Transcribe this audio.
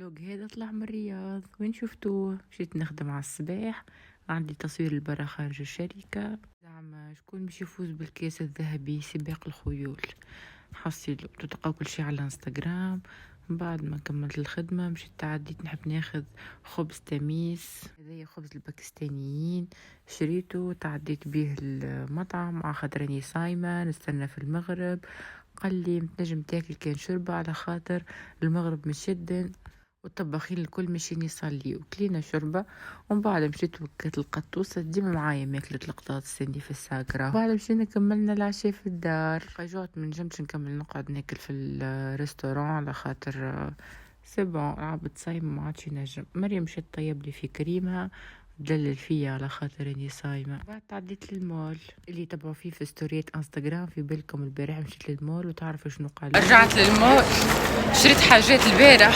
الفلوق هذا طلع من الرياض. وين شفتوه؟ مشيت نخدم على الصباح، عندي تصوير البرا خارج الشركة. زعما شكون باش يفوز بالكاس الذهبي سباق الخيول؟ حصيلو تلقاو كل شي على الانستغرام. بعد ما كملت الخدمة مشيت تعديت نحب ناخذ خبز تميس، هذايا خبز الباكستانيين، شريته تعديت بيه المطعم على خاطر راني صايمة نستنى في المغرب. قال لي متنجم تاكل كان شربة على خاطر المغرب مش جدا، والطباخين الكل ماشيين يصليو. كلينا شربة ومن بعد مشيت وكلت القطوسة ديما معايا ماكلة القطاط السندي في الساكرة. بعد مشينا كملنا العشاء في الدار. جوعت من جمش نكمل نقعد ناكل في الريستوران على خاطر سي بون عبد صايم ما عادش ينجم. مريم مشيت طيب لي في كريمها دلل فيا على خاطر اني صايمه. بعد تعديت للمول اللي تبعوا فيه في ستوريات انستغرام، في بالكم البارح مشيت للمول وتعرفوا شنو قال. رجعت للمول شريت حاجات البارح.